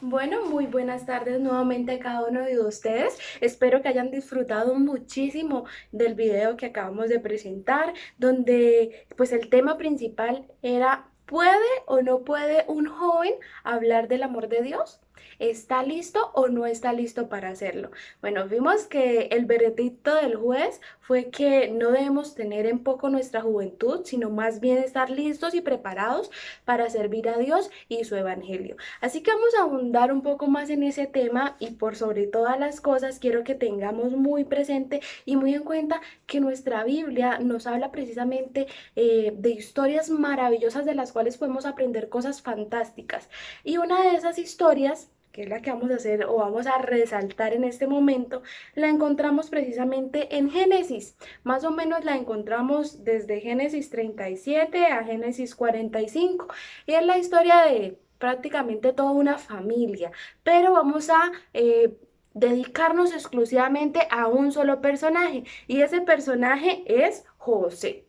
Bueno, muy buenas tardes nuevamente a cada uno de ustedes. Espero que hayan disfrutado muchísimo del video que acabamos de presentar, donde pues el tema principal era ¿puede o no puede un joven hablar del amor de Dios? ¿Está listo o no está listo para hacerlo? Bueno, vimos que el veredicto del juez fue que no debemos tener en poco nuestra juventud, sino más bien estar listos y preparados para servir a Dios y su evangelio. Así que vamos a ahondar un poco más en ese tema y por sobre todas las cosas quiero que tengamos muy presente y muy en cuenta que nuestra Biblia nos habla precisamente de historias maravillosas de las cuales podemos aprender cosas fantásticas. Y una de esas historias que es la que vamos a hacer o vamos a resaltar en este momento, la encontramos precisamente en Génesis. Más o menos la encontramos desde Génesis 37 a Génesis 45. Y es la historia de prácticamente toda una familia, pero vamos a dedicarnos exclusivamente a un solo personaje y ese personaje es José.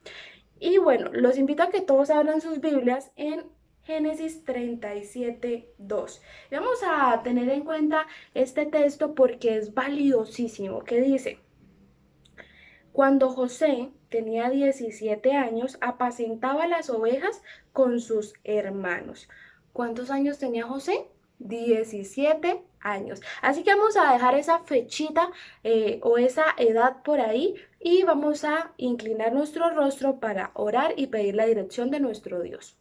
Y bueno, los invito a que todos abran sus Biblias en Génesis 37:2. Vamos a tener en cuenta este texto porque es valiosísimo, que dice: cuando José tenía 17 años, apacentaba las ovejas con sus hermanos. ¿Cuántos años tenía José? 17 años. Así que vamos a dejar esa fechita o esa edad por ahí y vamos a inclinar nuestro rostro para orar y pedir la dirección de nuestro Dios.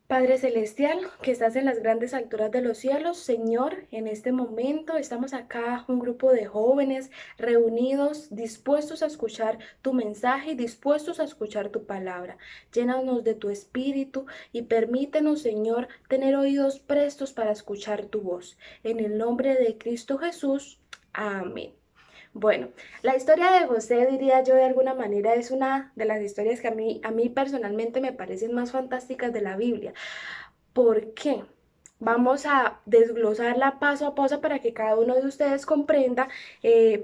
Padre Celestial, que estás en las grandes alturas de los cielos, Señor, en este momento estamos acá, un grupo de jóvenes reunidos, dispuestos a escuchar tu mensaje y dispuestos a escuchar tu palabra. Llénanos de tu espíritu y permítenos, Señor, tener oídos prestos para escuchar tu voz. En el nombre de Cristo Jesús, amén. Bueno, la historia de José, diría yo de alguna manera, es una de las historias que a mí personalmente me parecen más fantásticas de la Biblia. ¿Por qué? Vamos a desglosarla paso a paso para que cada uno de ustedes comprenda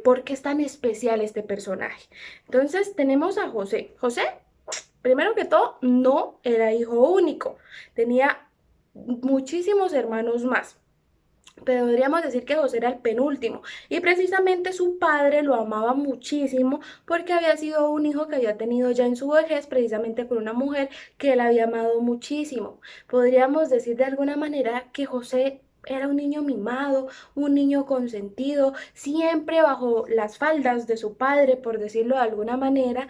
por qué es tan especial este personaje. Entonces, tenemos a José. José, primero que todo, no era hijo único, tenía muchísimos hermanos más. Pero podríamos decir que José era el penúltimo y precisamente su padre lo amaba muchísimo porque había sido un hijo que había tenido ya en su vejez precisamente con una mujer que él había amado muchísimo. Podríamos decir de alguna manera que José era un niño mimado, un niño consentido, siempre bajo las faldas de su padre, por decirlo de alguna manera,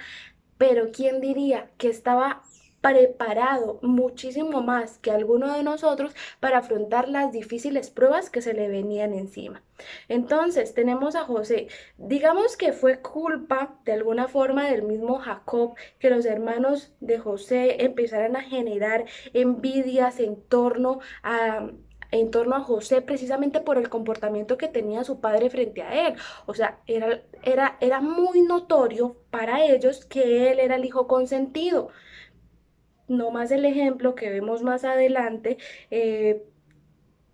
pero ¿quién diría que estaba preparado muchísimo más que alguno de nosotros para afrontar las difíciles pruebas que se le venían encima? Entonces, tenemos a José. Digamos que fue culpa de alguna forma del mismo Jacob que los hermanos de José empezaran a generar envidias en torno a José precisamente por el comportamiento que tenía su padre frente a él. O sea, era muy notorio para ellos que él era el hijo consentido. No más el ejemplo que vemos más adelante, eh,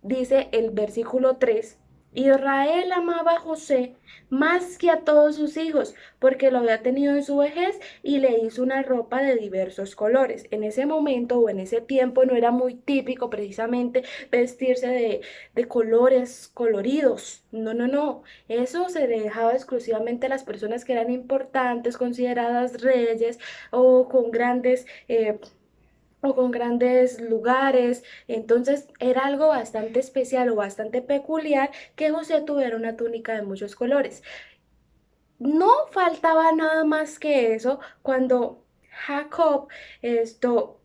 dice el versículo 3: Israel amaba a José más que a todos sus hijos, porque lo había tenido en su vejez y le hizo una ropa de diversos colores. En ese momento o en ese tiempo no era muy típico precisamente vestirse de colores coloridos. No, no, no. Eso se le dejaba exclusivamente a las personas que eran importantes, consideradas reyes o con grandes lugares. Entonces era algo bastante especial o bastante peculiar que José tuviera una túnica de muchos colores. No faltaba nada más que eso cuando Jacob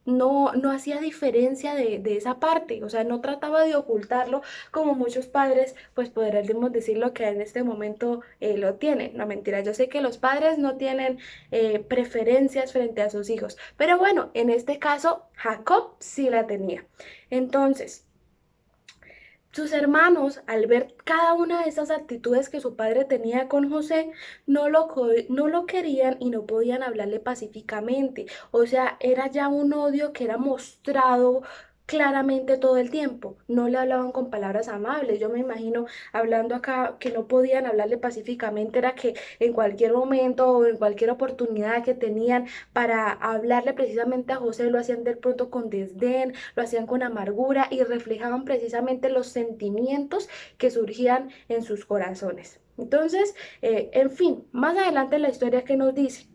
no hacía diferencia de esa parte, o sea, no trataba de ocultarlo como muchos padres, pues podríamos decirlo que en este momento lo tienen. No, mentira, yo sé que los padres no tienen preferencias frente a sus hijos, pero bueno, en este caso Jacob sí la tenía. Entonces, sus hermanos, al ver cada una de esas actitudes que su padre tenía con José, no lo querían y no podían hablarle pacíficamente. O sea, era ya un odio que era mostrado, claramente todo el tiempo, no le hablaban con palabras amables. Yo me imagino hablando acá que no podían hablarle pacíficamente, era que en cualquier momento o en cualquier oportunidad que tenían para hablarle precisamente a José, lo hacían de pronto con desdén, lo hacían con amargura y reflejaban precisamente los sentimientos que surgían en sus corazones. Entonces, en fin, más adelante la historia que nos dice.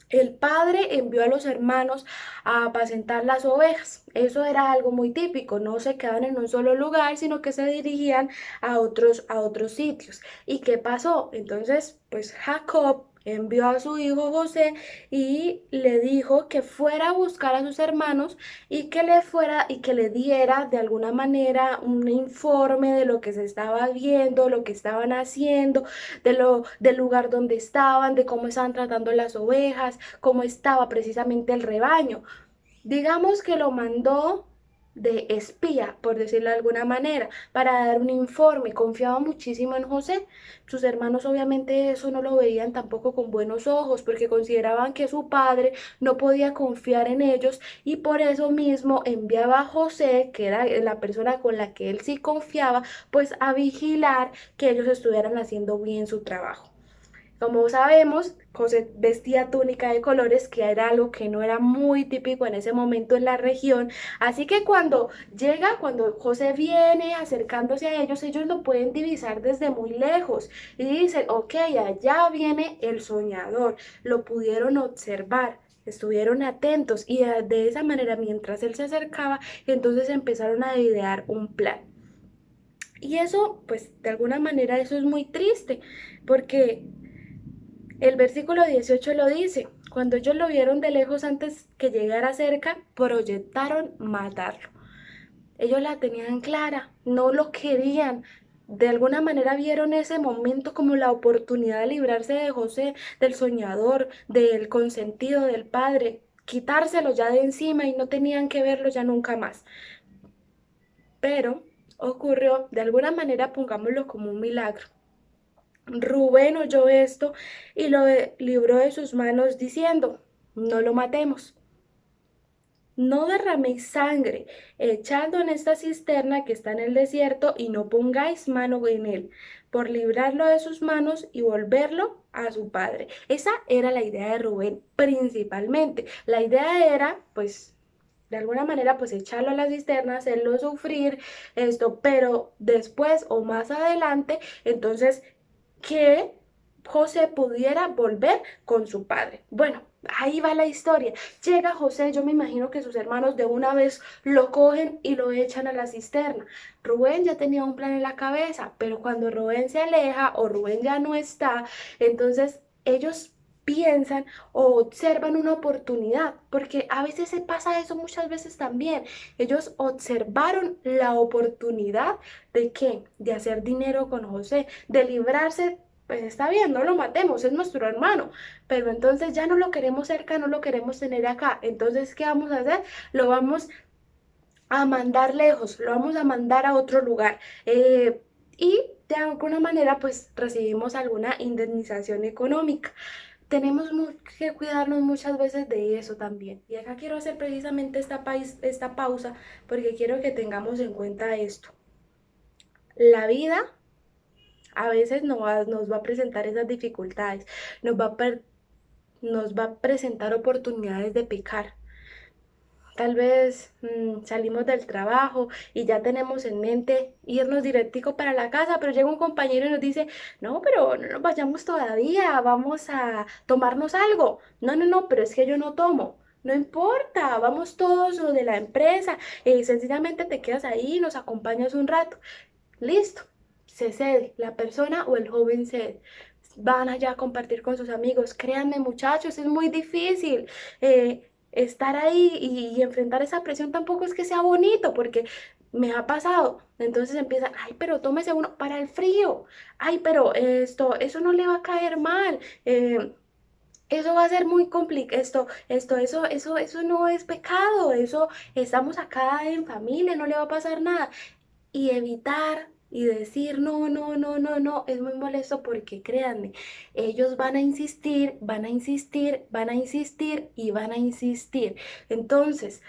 El padre envió a los hermanos a apacentar las ovejas. Eso era algo muy típico, no se quedaban en un solo lugar, sino que se dirigían a otros sitios. ¿Y qué pasó? Entonces, pues Jacob envió a su hijo José y le dijo que fuera a buscar a sus hermanos y que le fuera y que le diera de alguna manera un informe de lo que se estaba viendo, lo que estaban haciendo, del lugar donde estaban, de cómo estaban tratando las ovejas, cómo estaba precisamente el rebaño. Digamos que lo mandó de espía, por decirlo de alguna manera, para dar un informe. Confiaba muchísimo en José. Sus hermanos obviamente eso no lo veían tampoco con buenos ojos, porque consideraban que su padre no podía confiar en ellos y por eso mismo enviaba a José, que era la persona con la que él sí confiaba, pues a vigilar que ellos estuvieran haciendo bien su trabajo. Como sabemos, José vestía túnica de colores, que era algo que no era muy típico en ese momento en la región. Así que cuando José viene acercándose a ellos, ellos lo pueden divisar desde muy lejos. Y dicen, ok, allá viene el soñador. Lo pudieron observar. Estuvieron atentos y de esa manera, mientras él se acercaba, entonces empezaron a idear un plan. Y eso, pues, de alguna manera, eso es muy triste, porque el versículo 18 lo dice, cuando ellos lo vieron de lejos antes que llegara cerca, proyectaron matarlo. Ellos la tenían clara, no lo querían. De alguna manera vieron ese momento como la oportunidad de librarse de José, del soñador, del consentido del padre, quitárselo ya de encima y no tenían que verlo ya nunca más. Pero ocurrió, de alguna manera pongámoslo como un milagro. Rubén oyó esto y lo libró de sus manos diciendo, no lo matemos, no derraméis sangre, echadlo en esta cisterna que está en el desierto y no pongáis mano en él, por librarlo de sus manos y volverlo a su padre. Esa era la idea de Rubén principalmente. La idea era, pues, de alguna manera, pues echarlo a la cisterna, hacerlo sufrir esto, pero después o más adelante, entonces que José pudiera volver con su padre. Bueno, ahí va la historia. Llega José, yo me imagino que sus hermanos de una vez lo cogen y lo echan a la cisterna. Rubén ya tenía un plan en la cabeza, pero cuando Rubén se aleja o Rubén ya no está, entonces ellos piensan o observan una oportunidad, porque a veces se pasa eso muchas veces también. Ellos observaron la oportunidad de qué, de hacer dinero con José, de librarse. Pues está bien, no lo matemos, es nuestro hermano, pero entonces ya no lo queremos cerca, no lo queremos tener acá. Entonces, ¿qué vamos a hacer? Lo vamos a mandar lejos, lo vamos a mandar a otro lugar. Y de alguna manera, pues recibimos alguna indemnización económica. Tenemos que cuidarnos muchas veces de eso también. Y acá quiero hacer precisamente esta pausa porque quiero que tengamos en cuenta esto. La vida a veces nos va a presentar esas dificultades, nos va a presentar oportunidades de pecar. Tal vez salimos del trabajo y ya tenemos en mente irnos directico para la casa, pero llega un compañero y nos dice, no, pero no nos vayamos todavía, vamos a tomarnos algo. No, no, no, pero es que yo no tomo. No importa, vamos todos los de la empresa, sencillamente te quedas ahí, nos acompañas un rato. Listo, se cede, la persona o el joven cede. Van allá a compartir con sus amigos. Créanme, muchachos, es muy difícil. Estar ahí y enfrentar esa presión tampoco es que sea bonito, porque me ha pasado. Entonces empiezan, ay, pero tómese uno para el frío. Ay, pero eso no le va a caer mal. Eso va a ser muy complicado, eso no es pecado, eso estamos acá en familia, no le va a pasar nada y evitar y decir no, no, no, no, no, es muy molesto porque créanme, ellos van a insistir, van a insistir, van a insistir y van a insistir. Entonces,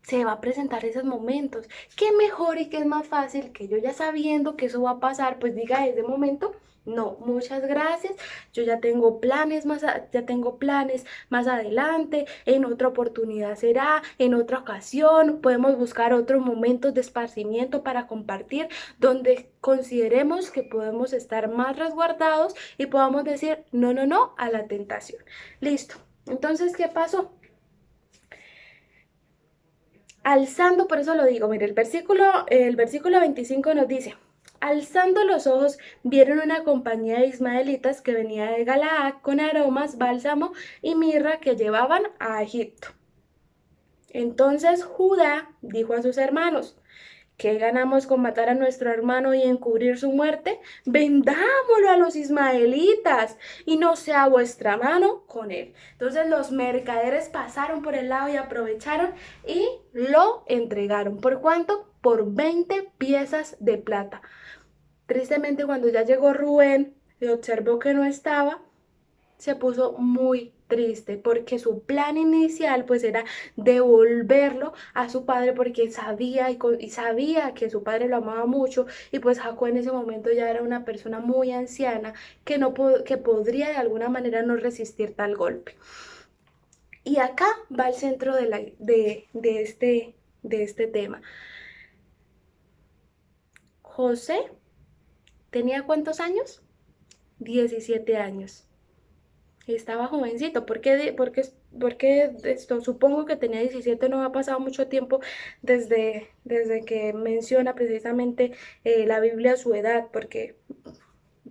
se va a presentar esos momentos. ¿Qué mejor y qué es más fácil que yo ya sabiendo que eso va a pasar, pues diga desde momento, no, muchas gracias, yo ya tengo planes ya tengo planes más adelante, en otra oportunidad será, en otra ocasión, podemos buscar otros momentos de esparcimiento para compartir donde consideremos que podemos estar más resguardados y podamos decir no, no, no a la tentación. Listo. Entonces, ¿qué pasó? Alzando, por eso lo digo, mire, el versículo 25 nos dice, alzando los ojos, vieron una compañía de ismaelitas que venía de Galaad con aromas, bálsamo y mirra que llevaban a Egipto. Entonces Judá dijo a sus hermanos, ¿qué ganamos con matar a nuestro hermano y encubrir su muerte? Vendámoslo a los ismaelitas y no sea vuestra mano con él. Entonces los mercaderes pasaron por el lado y aprovecharon y lo entregaron. ¿Por cuánto? Por 20 piezas de plata. Tristemente, cuando ya llegó Rubén y observó que no estaba, se puso muy triste porque su plan inicial pues era devolverlo a su padre porque sabía y sabía que su padre lo amaba mucho y pues Jacob en ese momento ya era una persona muy anciana que que podría de alguna manera no resistir tal golpe. Y acá va el centro de este tema. José tenía ¿cuántos años? 17 años. Estaba jovencito, porque esto, supongo que tenía 17, no ha pasado mucho tiempo desde que menciona precisamente la Biblia su edad, porque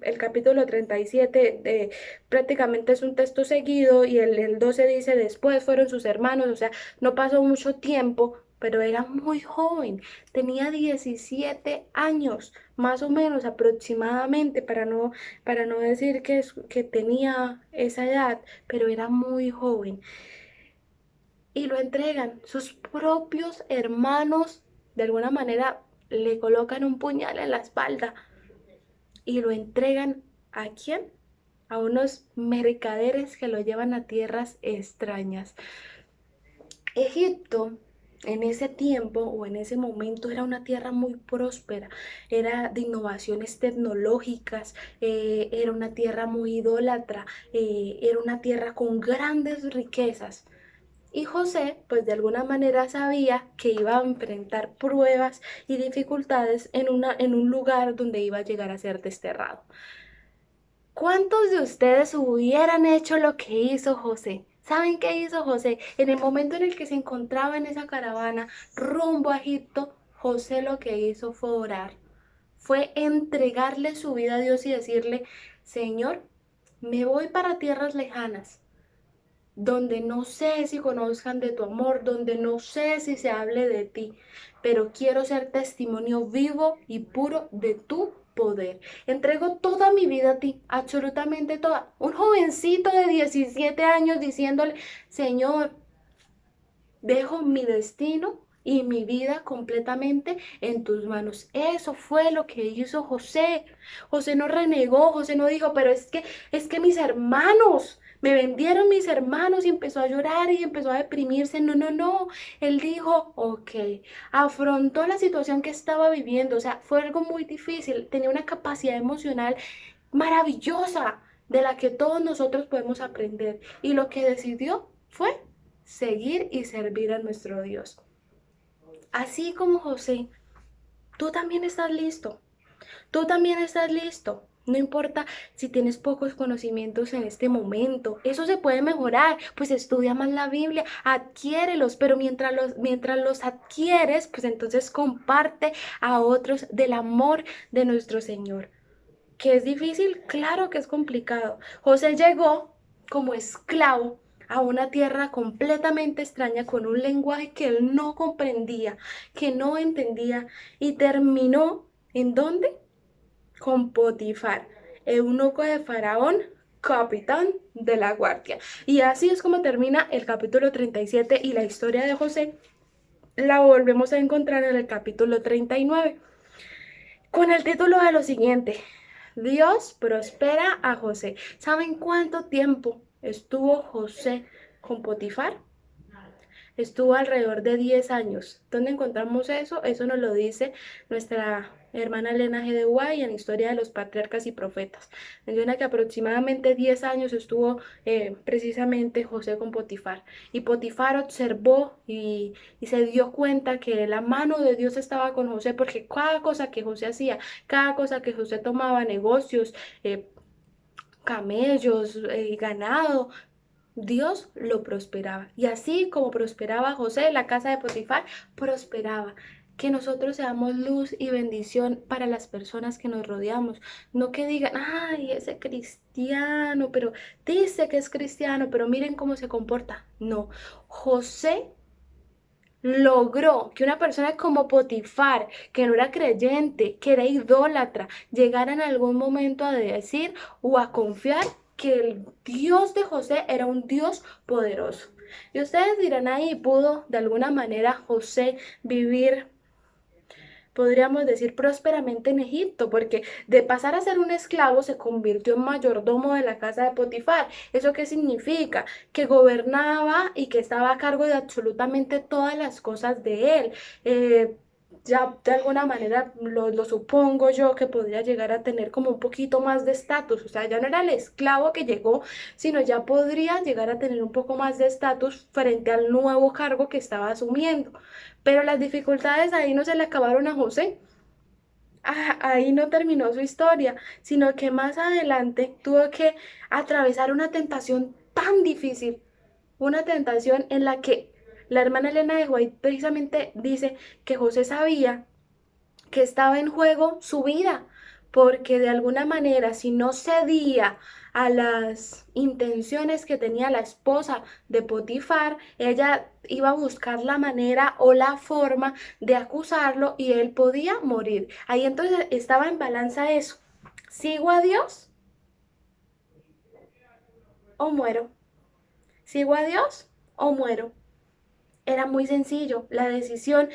el capítulo 37 prácticamente es un texto seguido y el 12 dice después fueron sus hermanos, o sea, no pasó mucho tiempo, pero era muy joven, tenía 17 años, más o menos aproximadamente, para no decir que tenía esa edad, pero era muy joven. Y lo entregan sus propios hermanos, de alguna manera le colocan un puñal en la espalda y lo entregan ¿a quién? A unos mercaderes que lo llevan a tierras extrañas. Egipto en ese tiempo o en ese momento era una tierra muy próspera, era de innovaciones tecnológicas, era una tierra muy idólatra, era una tierra con grandes riquezas. Y José, pues de alguna manera sabía que iba a enfrentar pruebas y dificultades en un lugar donde iba a llegar a ser desterrado. ¿Cuántos de ustedes hubieran hecho lo que hizo José? ¿Saben qué hizo José? En el momento en el que se encontraba en esa caravana rumbo a Egipto, José lo que hizo fue orar, fue entregarle su vida a Dios y decirle, Señor, me voy para tierras lejanas, donde no sé si conozcan de tu amor, donde no sé si se hable de ti, pero quiero ser testimonio vivo y puro de tu poder. Entrego toda mi vida a ti, absolutamente toda. Un jovencito de 17 años diciéndole, Señor, dejo mi destino y mi vida completamente en tus manos. Eso fue lo que hizo José. José no renegó, José no dijo, pero es que mis hermanos, me vendieron mis hermanos y empezó a llorar y empezó a deprimirse. No, no, no. Él dijo, ok, afrontó la situación que estaba viviendo. O sea, fue algo muy difícil. Tenía una capacidad emocional maravillosa de la que todos nosotros podemos aprender. Y lo que decidió fue seguir y servir a nuestro Dios. Así como José, tú también estás listo. Tú también estás listo. No importa si tienes pocos conocimientos en este momento, eso se puede mejorar, pues estudia más la Biblia, adquiérelos, pero mientras los adquieres, pues entonces comparte a otros del amor de nuestro Señor. ¿Que es difícil? Claro que es complicado. José llegó como esclavo a una tierra completamente extraña con un lenguaje que él no comprendía, que no entendía y terminó ¿en dónde? Con Potifar, eunuco de Faraón, capitán de la guardia. Y así es como termina el capítulo 37 y la historia de José la volvemos a encontrar en el capítulo 39 con el título de lo siguiente: Dios prospera a José. ¿Saben cuánto tiempo estuvo José con Potifar? Estuvo alrededor de 10 años. ¿Dónde encontramos eso? Eso nos lo dice nuestra hermana Elena G. de White en Historia de los Patriarcas y Profetas. Menciona que aproximadamente 10 años estuvo precisamente José con Potifar. Y Potifar observó y se dio cuenta que la mano de Dios estaba con José, porque cada cosa que José hacía, cada cosa que José tomaba, negocios, camellos, ganado, Dios lo prosperaba. Y así como prosperaba José, la casa de Potifar prosperaba. Que nosotros seamos luz y bendición para las personas que nos rodeamos. No que digan, ay, ese cristiano, pero dice que es cristiano, pero miren cómo se comporta. No, José logró que una persona como Potifar, que no era creyente, que era idólatra, llegara en algún momento a decir o a confiar que el Dios de José era un Dios poderoso. Y ustedes dirán, ahí pudo de alguna manera José vivir, podríamos decir, prósperamente en Egipto, porque de pasar a ser un esclavo se convirtió en mayordomo de la casa de Potifar. ¿Eso qué significa? Que gobernaba y que estaba a cargo de absolutamente todas las cosas de él. Ya de alguna manera lo supongo yo que podría llegar a tener como un poquito más de estatus, o sea, ya no era el esclavo que llegó, sino ya podría llegar a tener un poco más de estatus frente al nuevo cargo que estaba asumiendo. Pero las dificultades ahí no se le acabaron a José. Ahí no terminó su historia, sino que más adelante tuvo que atravesar una tentación tan difícil, una tentación en la que la hermana Elena de White precisamente dice que José sabía que estaba en juego su vida, porque de alguna manera si no cedía a las intenciones que tenía la esposa de Potifar, ella iba a buscar la manera o la forma de acusarlo y él podía morir. Ahí entonces estaba en balanza eso. ¿Sigo a Dios o muero? ¿Sigo a Dios o muero? Era muy sencillo, la decisión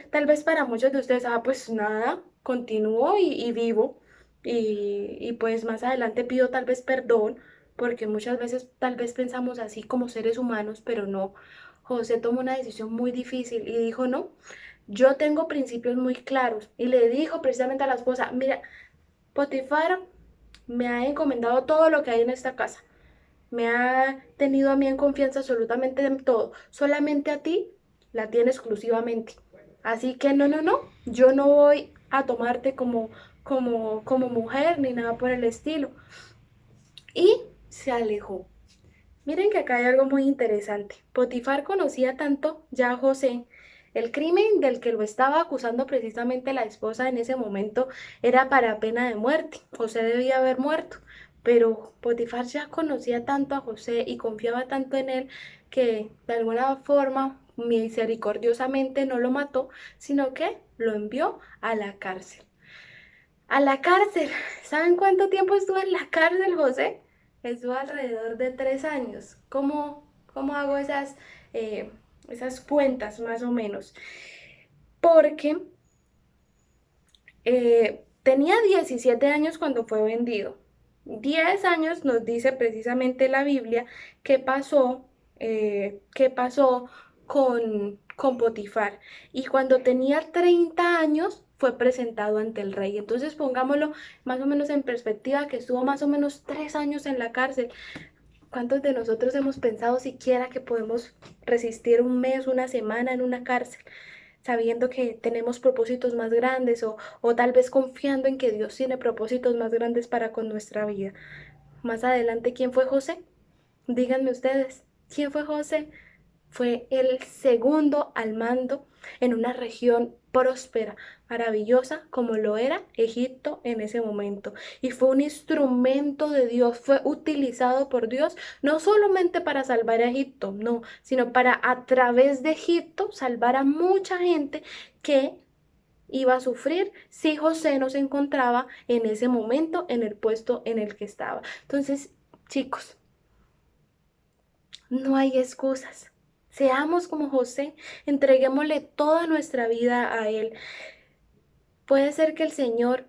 tal vez para muchos de ustedes, pues nada, continúo y vivo y pues más adelante pido tal vez perdón, porque muchas veces tal vez pensamos así como seres humanos, pero no. José tomó una decisión muy difícil y dijo, no, yo tengo principios muy claros y le dijo precisamente a la esposa, mira, Potifar me ha encomendado todo lo que hay en esta casa. Me ha tenido a mí en confianza absolutamente en todo. Solamente a ti la tiene exclusivamente. Así que no, no, no. Yo no voy a tomarte como mujer ni nada por el estilo. Y se alejó. Miren que acá hay algo muy interesante. Potifar conocía tanto ya a José. El crimen del que lo estaba acusando precisamente la esposa en ese momento era para pena de muerte. José debía haber muerto. Pero Potifar ya conocía tanto a José y confiaba tanto en él que de alguna forma misericordiosamente no lo mató, sino que lo envió a la cárcel. A la cárcel. ¿Saben cuánto tiempo estuvo en la cárcel, José? Estuvo alrededor de 3 años. ¿Cómo hago eh, esas cuentas más o menos? Porque tenía 17 años cuando fue vendido. 10 años nos dice precisamente la Biblia qué pasó con Potifar. Y cuando tenía 30 años fue presentado ante el rey. Entonces pongámoslo más o menos en perspectiva, que estuvo más o menos 3 años en la cárcel. ¿Cuántos de nosotros hemos pensado siquiera que podemos resistir un mes, una semana en una cárcel, sabiendo que tenemos propósitos más grandes o tal vez confiando en que Dios tiene propósitos más grandes para con nuestra vida? Más adelante, ¿quién fue José? Díganme ustedes, ¿quién fue José? Fue el segundo al mando en una región próspera, maravillosa, como lo era Egipto en ese momento. Y fue un instrumento de Dios, fue utilizado por Dios no solamente para salvar a Egipto, no, sino para a través de Egipto salvar a mucha gente que iba a sufrir si José no se encontraba en ese momento en el puesto en el que estaba. Entonces, chicos, no hay excusas. Seamos como José, entreguémosle toda nuestra vida a Él. Puede ser que el Señor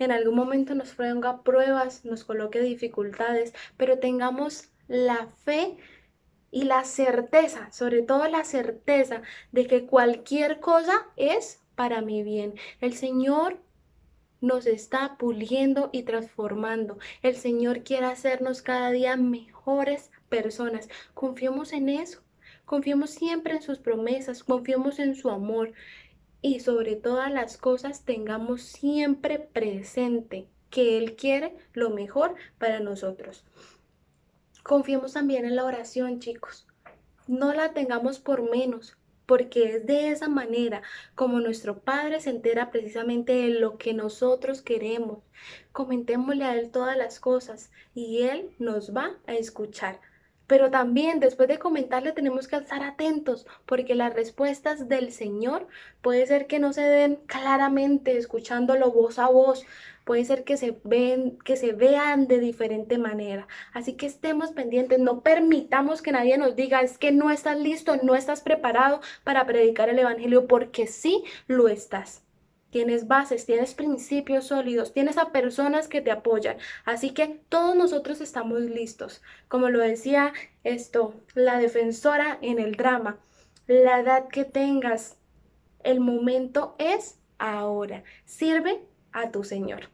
en algún momento nos ponga pruebas, nos coloque dificultades, pero tengamos la fe y la certeza, sobre todo la certeza de que cualquier cosa es para mi bien. El Señor nos está puliendo y transformando. El Señor quiere hacernos cada día mejores personas. Confiemos en eso. Confiemos siempre en sus promesas, confiemos en su amor y sobre todas las cosas tengamos siempre presente que Él quiere lo mejor para nosotros. Confiemos también en la oración, chicos. No la tengamos por menos, porque es de esa manera como nuestro Padre se entera precisamente de lo que nosotros queremos. Comentémosle a Él todas las cosas y Él nos va a escuchar. Pero también después de comentarle tenemos que estar atentos porque las respuestas del Señor puede ser que no se den claramente escuchándolo voz a voz, puede ser que se vean de diferente manera. Así que estemos pendientes, no permitamos que nadie nos diga es que no estás listo, no estás preparado para predicar el Evangelio, porque sí lo estás. Tienes bases, tienes principios sólidos, tienes a personas que te apoyan. Así que todos nosotros estamos listos. Como lo decía la defensora en el drama, la edad que tengas, el momento es ahora. Sirve a tu Señor.